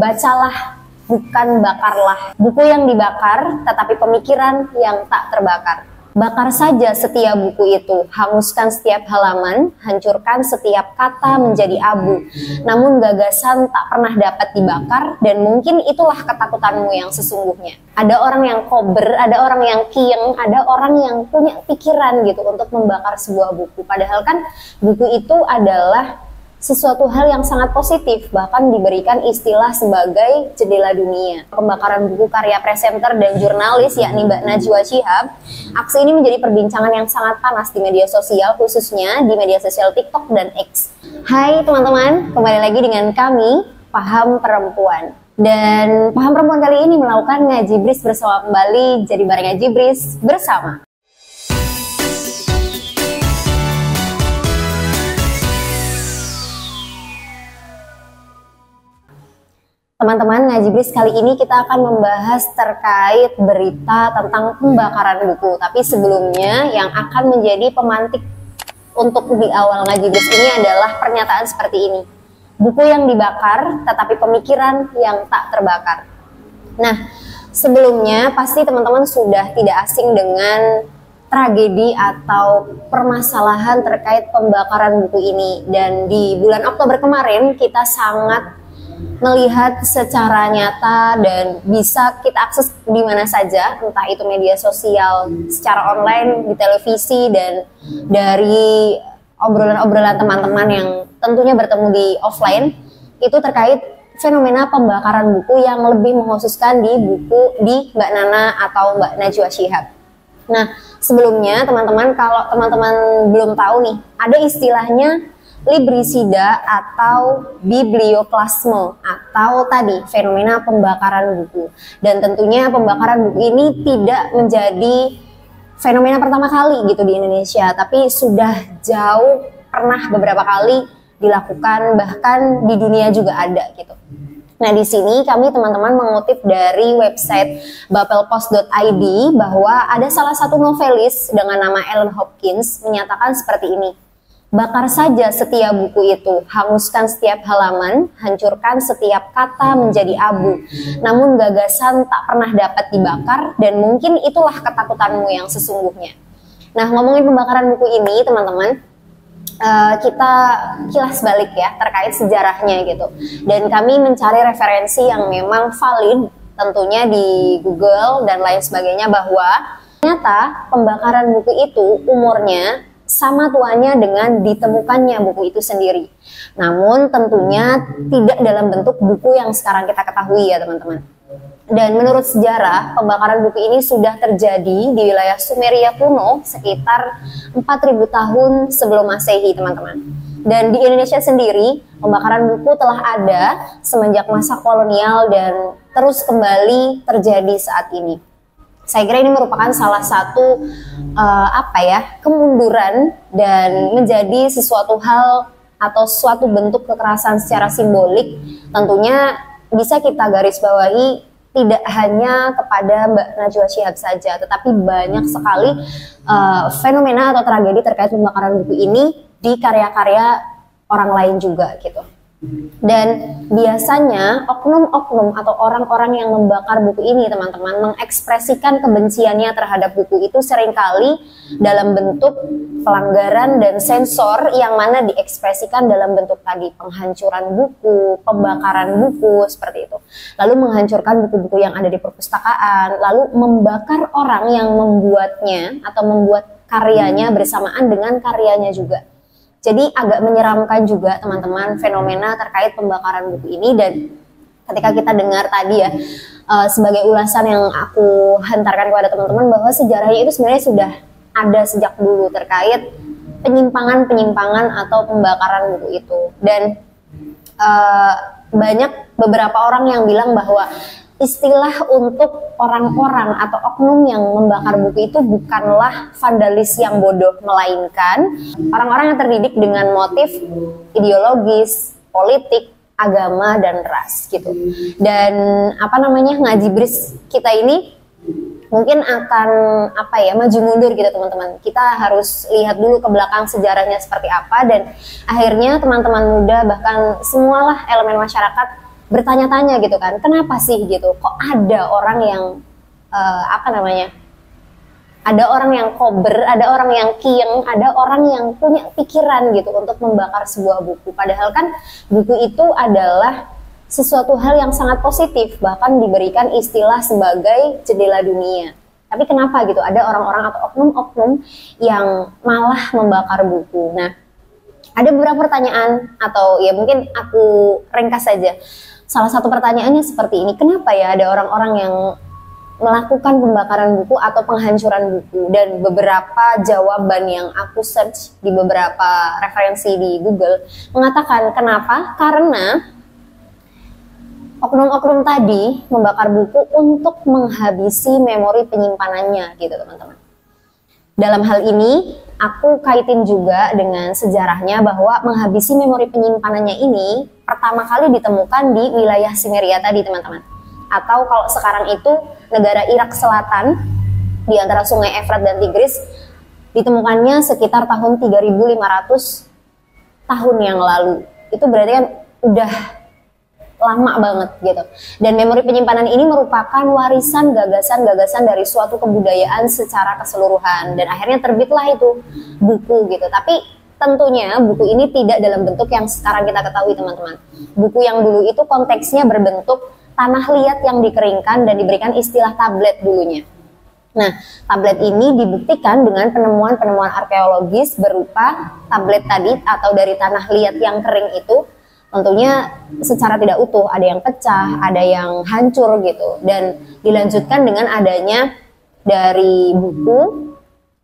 Bacalah, bukan bakarlah. Buku yang dibakar, tetapi pemikiran yang tak terbakar. Bakar saja setiap buku itu, hanguskan setiap halaman, hancurkan setiap kata menjadi abu. Namun gagasan tak pernah dapat dibakar, dan mungkin itulah ketakutanmu yang sesungguhnya. Ada orang yang kober, ada orang yang kiyeng, ada orang yang punya pikiran gitu untuk membakar sebuah buku. Padahal kan buku itu adalah sesuatu hal yang sangat positif, bahkan diberikan istilah sebagai jendela dunia. Pembakaran buku karya presenter dan jurnalis yakni Mbak Najwa Shihab, aksi ini menjadi perbincangan yang sangat panas di media sosial, khususnya di media sosial TikTok dan X. Hai teman-teman, kembali lagi dengan kami, Paham Perempuan. Dan Paham Perempuan kali ini melakukan ngaji bris bersama kembali, jadi bareng ngaji bris bersama. Teman-teman, ngaji bris kali ini kita akan membahas terkait berita tentang pembakaran buku. Tapi sebelumnya yang akan menjadi pemantik untuk di awal ngaji bris ini adalah pernyataan seperti ini. Buku yang dibakar, tetapi pemikiran yang tak terbakar. Nah, sebelumnya pasti teman-teman sudah tidak asing dengan tragedi atau permasalahan terkait pembakaran buku ini. Dan di bulan Oktober kemarin kita sangat melihat secara nyata dan bisa kita akses di mana saja, entah itu media sosial, secara online, di televisi, dan dari obrolan-obrolan teman-teman yang tentunya bertemu di offline, itu terkait fenomena pembakaran buku yang lebih mengkhususkan di Mbak Nana atau Mbak Najwa Shihab. Nah, sebelumnya teman-teman, kalau teman-teman belum tahu nih, ada istilahnya libricida atau biblioklasme atau tadi fenomena pembakaran buku. Dan tentunya pembakaran buku ini tidak menjadi fenomena pertama kali gitu di Indonesia, tapi sudah jauh pernah beberapa kali dilakukan, bahkan di dunia juga ada gitu. Nah, di sini kami teman-teman mengutip dari website bapelpost.id bahwa ada salah satu novelis dengan nama Ellen Hopkins menyatakan seperti ini. Bakar saja setiap buku itu, hanguskan setiap halaman, hancurkan setiap kata menjadi abu. Namun gagasan tak pernah dapat dibakar, dan mungkin itulah ketakutanmu yang sesungguhnya. Nah, ngomongin pembakaran buku ini, teman-teman, kita kilas balik ya terkait sejarahnya gitu. Dan kami mencari referensi yang memang valid, tentunya di Google dan lain sebagainya, bahwa ternyata pembakaran buku itu umurnya sama tuanya dengan ditemukannya buku itu sendiri. Namun tentunya tidak dalam bentuk buku yang sekarang kita ketahui ya teman-teman. Dan menurut sejarah, pembakaran buku ini sudah terjadi di wilayah Sumeria kuno sekitar 4.000 tahun sebelum Masehi teman-teman. Dan di Indonesia sendiri, pembakaran buku telah ada semenjak masa kolonial dan terus kembali terjadi saat ini. Saya kira ini merupakan salah satu kemunduran dan menjadi sesuatu hal atau suatu bentuk kekerasan secara simbolik. Tentunya bisa kita garis bawahi tidak hanya kepada Mbak Najwa Shihab saja, tetapi banyak sekali fenomena atau tragedi terkait pembakaran buku ini di karya-karya orang lain juga gitu. Dan biasanya oknum-oknum atau orang-orang yang membakar buku ini teman-teman mengekspresikan kebenciannya terhadap buku itu seringkali dalam bentuk pelanggaran dan sensor yang mana diekspresikan dalam bentuk tadi penghancuran buku, pembakaran buku seperti itu. Lalu menghancurkan buku-buku yang ada di perpustakaan, lalu membakar orang yang membuatnya atau membuat karyanya bersamaan dengan karyanya juga. Jadi agak menyeramkan juga teman-teman fenomena terkait pembakaran buku ini. Dan ketika kita dengar tadi ya sebagai ulasan yang aku hantarkan kepada teman-teman bahwa sejarahnya itu sebenarnya sudah ada sejak dulu terkait penyimpangan-penyimpangan atau pembakaran buku itu. Dan banyak beberapa orang yang bilang bahwa istilah untuk orang-orang atau oknum yang membakar buku itu bukanlah vandalis yang bodoh, melainkan orang-orang yang terdidik dengan motif ideologis, politik, agama, dan ras gitu. Dan ngaji bris kita ini mungkin akan maju mundur gitu teman-teman. Kita harus lihat dulu ke belakang sejarahnya seperti apa, dan akhirnya teman-teman muda bahkan semualah elemen masyarakat bertanya-tanya gitu kan, kenapa sih gitu, kok ada orang yang ada orang yang kober, ada orang yang kiyeng, ada orang yang punya pikiran gitu untuk membakar sebuah buku. Padahal kan buku itu adalah sesuatu hal yang sangat positif, bahkan diberikan istilah sebagai jendela dunia. Tapi kenapa gitu ada orang-orang atau oknum-oknum yang malah membakar buku? Nah, ada beberapa pertanyaan atau ya mungkin aku ringkas saja. Salah satu pertanyaannya seperti ini, kenapa ya ada orang-orang yang melakukan pembakaran buku atau penghancuran buku? Dan beberapa jawaban yang aku search di beberapa referensi di Google mengatakan kenapa? Karena oknum-oknum tadi membakar buku untuk menghabisi memori penyimpanannya gitu teman-teman. Dalam hal ini aku kaitin juga dengan sejarahnya bahwa menghabisi memori penyimpanannya ini pertama kali ditemukan di wilayah Sumeria tadi teman-teman. Atau kalau sekarang itu negara Irak Selatan di antara sungai Efrat dan Tigris, ditemukannya sekitar tahun 3500 tahun yang lalu. Itu berarti kan udah lama banget gitu. Dan memori penyimpanan ini merupakan warisan gagasan-gagasan dari suatu kebudayaan secara keseluruhan, dan akhirnya terbitlah itu buku gitu. Tapi tentunya buku ini tidak dalam bentuk yang sekarang kita ketahui teman-teman. Buku yang dulu itu konteksnya berbentuk tanah liat yang dikeringkan dan diberikan istilah tablet dulunya. Nah, tablet ini dibuktikan dengan penemuan-penemuan arkeologis berupa tablet tadi atau dari tanah liat yang kering itu tentunya secara tidak utuh, ada yang pecah, ada yang hancur gitu, dan dilanjutkan dengan adanya dari buku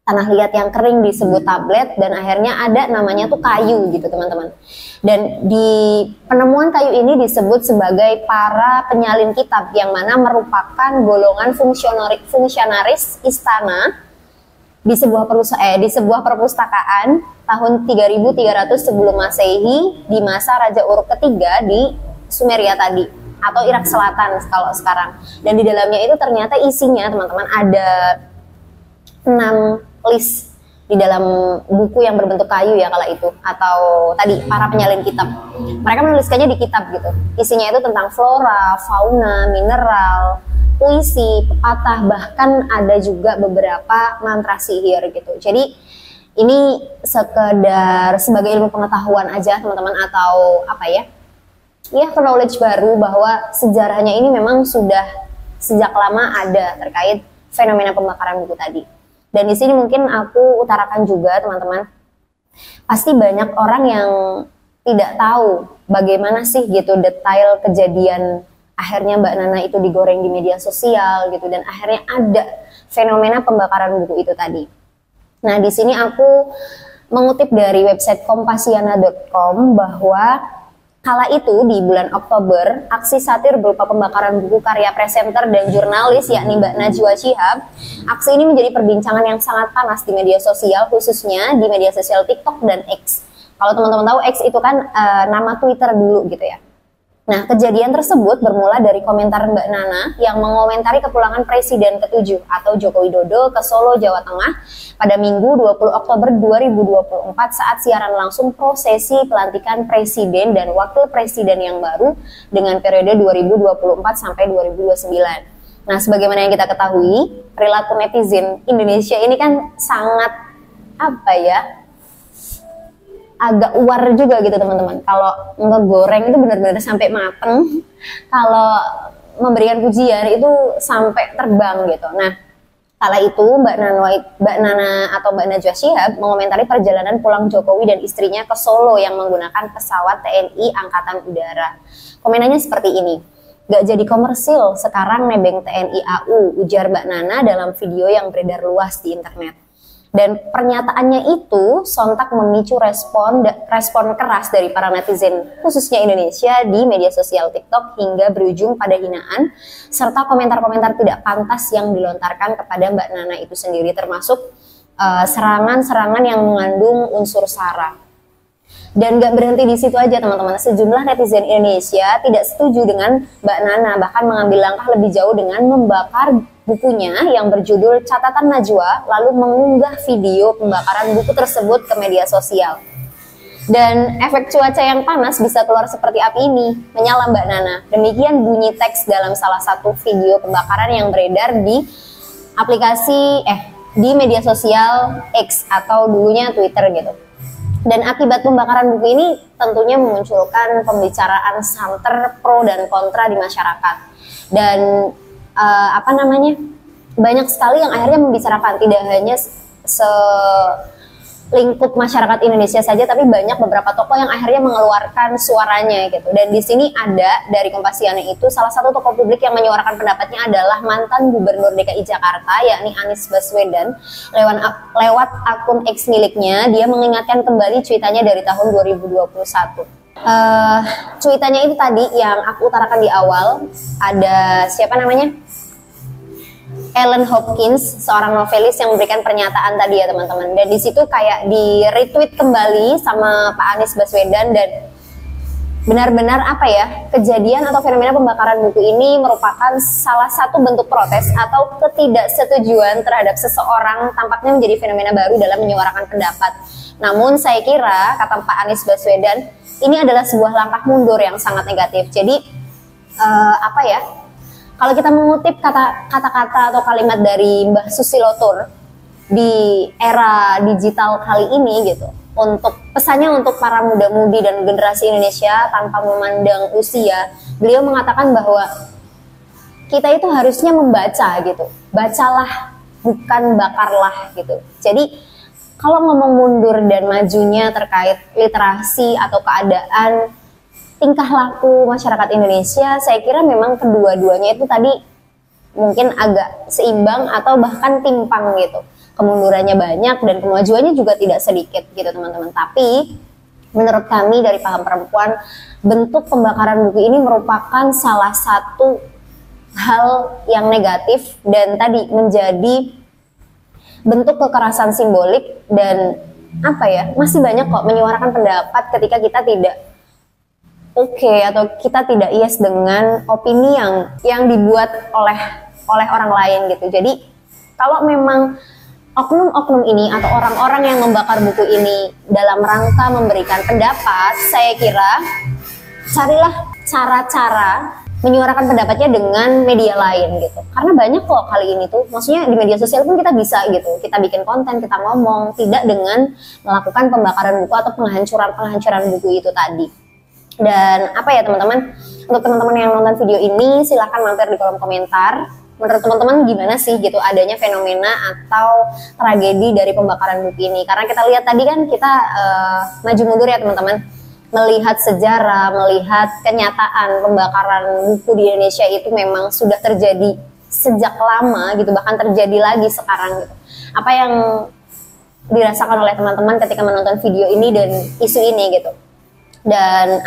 tanah liat yang kering disebut tablet, dan akhirnya ada namanya tuh kayu gitu teman-teman. Dan di penemuan kayu ini disebut sebagai para penyalin kitab, yang mana merupakan golongan fungsionaris istana di sebuah perpustakaan tahun 3300 sebelum Masehi di masa Raja Uruk ketiga di Sumeria tadi atau Irak Selatan kalau sekarang. Dan di dalamnya itu ternyata isinya teman-teman ada 6 list di dalam buku yang berbentuk kayu ya kala itu, atau tadi para penyalin kitab. Mereka menuliskannya di kitab gitu. Isinya itu tentang flora, fauna, mineral, puisi, pepatah, bahkan ada juga beberapa mantra sihir gitu. Jadi ini sekedar sebagai ilmu pengetahuan aja teman-teman, atau apa ya, knowledge baru bahwa sejarahnya ini memang sudah sejak lama ada terkait fenomena pembakaran buku tadi. Dan di sini mungkin aku utarakan juga teman-teman, pasti banyak orang yang tidak tahu bagaimana sih gitu detail kejadian akhirnya Mbak Nana itu digoreng di media sosial gitu, dan akhirnya ada fenomena pembakaran buku itu tadi. Nah, di sini aku mengutip dari website kompasiana.com bahwa kala itu di bulan Oktober, aksi satir berupa pembakaran buku karya presenter dan jurnalis yakni Mbak Najwa Shihab. Aksi ini menjadi perbincangan yang sangat panas di media sosial, khususnya di media sosial TikTok dan X. Kalau teman-teman tahu, X itu kan nama Twitter dulu gitu ya. Nah, kejadian tersebut bermula dari komentar Mbak Nana yang mengomentari kepulangan Presiden ke-7 atau Joko Widodo ke Solo, Jawa Tengah pada Minggu 20 Oktober 2024 saat siaran langsung prosesi pelantikan Presiden dan Wakil Presiden yang baru dengan periode 2024 sampai 2029. Nah, sebagaimana yang kita ketahui, perilaku netizen Indonesia ini kan sangat agak uar juga gitu teman-teman. Kalau ngegoreng itu benar-benar sampai mateng, kalau memberikan pujian itu sampai terbang gitu. Nah, kala itu Mbak Nana atau Mbak Najwa Shihab mengomentari perjalanan pulang Jokowi dan istrinya ke Solo yang menggunakan pesawat TNI Angkatan Udara. Komentarnya seperti ini, "Gak jadi komersil, sekarang nebeng TNI AU," ujar Mbak Nana dalam video yang beredar luas di internet. Dan pernyataannya itu sontak memicu respon keras dari para netizen, khususnya Indonesia, di media sosial TikTok hingga berujung pada hinaan serta komentar-komentar tidak pantas yang dilontarkan kepada Mbak Nana itu sendiri, termasuk serangan-serangan yang mengandung unsur sara. Dan gak berhenti di situ aja teman-teman, sejumlah netizen Indonesia tidak setuju dengan Mbak Nana, bahkan mengambil langkah lebih jauh dengan membakar bukunya yang berjudul Catatan Najwa, lalu mengunggah video pembakaran buku tersebut ke media sosial. Dan efek cuaca yang panas bisa keluar seperti api ini, menyala Mbak Nana. Demikian bunyi teks dalam salah satu video pembakaran yang beredar di aplikasi di media sosial X atau dulunya Twitter gitu. Dan akibat pembakaran buku ini tentunya memunculkan pembicaraan santer pro dan kontra di masyarakat. Dan banyak sekali yang akhirnya membicarakan, tidak hanya lingkup masyarakat Indonesia saja, tapi banyak beberapa tokoh yang akhirnya mengeluarkan suaranya gitu. Dan di sini ada dari Kompasiana itu salah satu tokoh publik yang menyuarakan pendapatnya adalah mantan Gubernur DKI Jakarta, yakni Anies Baswedan. Lewat akun X miliknya, dia mengingatkan kembali cuitannya dari tahun 2021. Cuitannya itu tadi yang aku utarakan di awal, ada siapa namanya? Ellen Hopkins, seorang novelis yang memberikan pernyataan tadi ya teman-teman. Dan di situ kayak di retweet kembali sama Pak Anies Baswedan, dan benar-benar kejadian atau fenomena pembakaran buku ini merupakan salah satu bentuk protes atau ketidaksetujuan terhadap seseorang, tampaknya menjadi fenomena baru dalam menyuarakan pendapat. Namun saya kira, kata Pak Anies Baswedan, ini adalah sebuah langkah mundur yang sangat negatif. Jadi kalau kita mengutip kata-kata atau kalimat dari Mbah Susilo Tour di era digital kali ini gitu, untuk pesannya untuk para muda-mudi dan generasi Indonesia tanpa memandang usia, beliau mengatakan bahwa kita itu harusnya membaca gitu, bacalah bukan bakarlah gitu. Jadi kalau ngomong mundur dan majunya terkait literasi atau keadaan tingkah laku masyarakat Indonesia, saya kira memang kedua-duanya itu tadi mungkin agak seimbang atau bahkan timpang gitu. Kemundurannya banyak dan kemajuannya juga tidak sedikit gitu teman-teman. Tapi menurut kami dari Paham Perempuan, bentuk pembakaran buku ini merupakan salah satu hal yang negatif dan tadi menjadi bentuk kekerasan simbolik, dan masih banyak kok menyuarakan pendapat ketika kita tidak atau kita tidak yes dengan opini yang dibuat oleh orang lain gitu. Jadi kalau memang oknum-oknum ini atau orang-orang yang membakar buku ini dalam rangka memberikan pendapat, saya kira carilah cara-cara menyuarakan pendapatnya dengan media lain gitu. Karena banyak kok kali ini tuh, maksudnya di media sosial pun kita bisa gitu. Kita bikin konten, kita ngomong, tidak dengan melakukan pembakaran buku atau penghancuran buku itu tadi. Dan teman-teman, untuk teman-teman yang nonton video ini silahkan mampir di kolom komentar. Menurut teman-teman gimana sih gitu adanya fenomena atau tragedi dari pembakaran buku ini? Karena kita lihat tadi kan kita maju mundur ya teman-teman, melihat sejarah, melihat kenyataan pembakaran buku di Indonesia itu memang sudah terjadi sejak lama gitu, bahkan terjadi lagi sekarang gitu. Apa yang dirasakan oleh teman-teman ketika menonton video ini dan isu ini gitu? Dan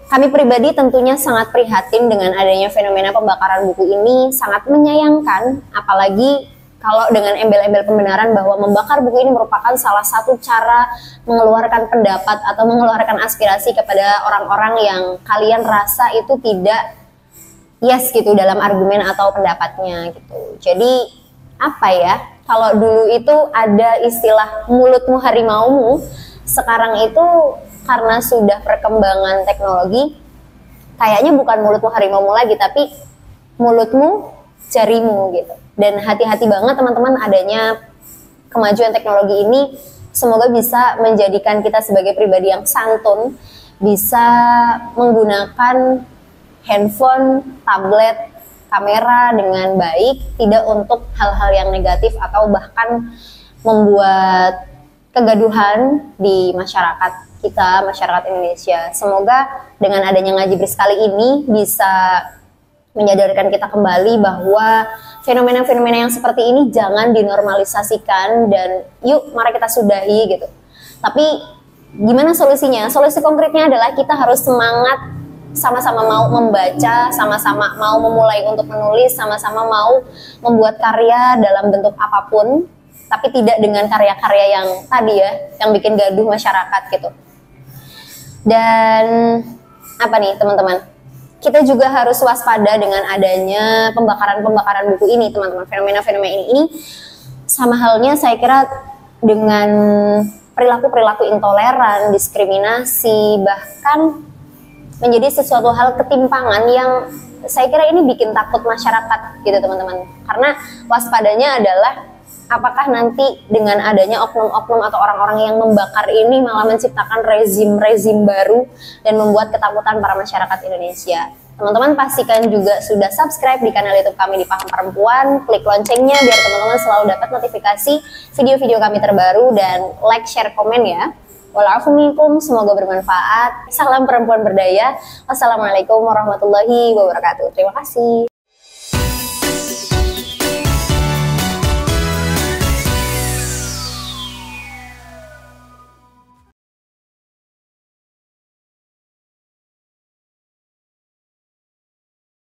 kami pribadi tentunya sangat prihatin dengan adanya fenomena pembakaran buku ini, sangat menyayangkan, apalagi kalau dengan embel-embel pembenaran bahwa membakar buku ini merupakan salah satu cara mengeluarkan pendapat atau mengeluarkan aspirasi kepada orang-orang yang kalian rasa itu tidak yes gitu dalam argumen atau pendapatnya gitu. Jadi kalau dulu itu ada istilah mulutmu harimaumu, sekarang itu karena sudah perkembangan teknologi, kayaknya bukan mulutmu harimaumu lagi, tapi mulutmu jarimu gitu. Dan hati-hati banget teman-teman adanya kemajuan teknologi ini. Semoga bisa menjadikan kita sebagai pribadi yang santun, bisa menggunakan handphone, tablet, kamera dengan baik, tidak untuk hal-hal yang negatif atau bahkan membuat kegaduhan di masyarakat kita, masyarakat Indonesia. Semoga dengan adanya Ngaji Bris kali ini bisa menyadarkan kita kembali bahwa fenomena-fenomena yang seperti ini jangan dinormalisasikan, dan yuk mari kita sudahi gitu. Tapi gimana solusinya? Solusi konkretnya adalah kita harus semangat, sama-sama mau membaca, sama-sama mau memulai untuk menulis, sama-sama mau membuat karya dalam bentuk apapun, tapi tidak dengan karya-karya yang tadi ya, yang bikin gaduh masyarakat gitu. Dan teman-teman, kita juga harus waspada dengan adanya pembakaran buku ini teman-teman. Fenomena-fenomena ini sama halnya saya kira dengan perilaku-perilaku intoleran, diskriminasi, bahkan menjadi sesuatu hal ketimpangan yang saya kira ini bikin takut masyarakat gitu teman-teman. Karena waspadanya adalah apakah nanti dengan adanya oknum-oknum atau orang-orang yang membakar ini malah menciptakan rezim-rezim baru dan membuat ketakutan para masyarakat Indonesia. Teman-teman pastikan juga sudah subscribe di kanal YouTube kami di Paham Perempuan, klik loncengnya biar teman-teman selalu dapat notifikasi video-video kami terbaru, dan like, share, komen ya. Walaupun semoga bermanfaat. Salam perempuan berdaya. Wassalamualaikum warahmatullahi wabarakatuh. Terima kasih.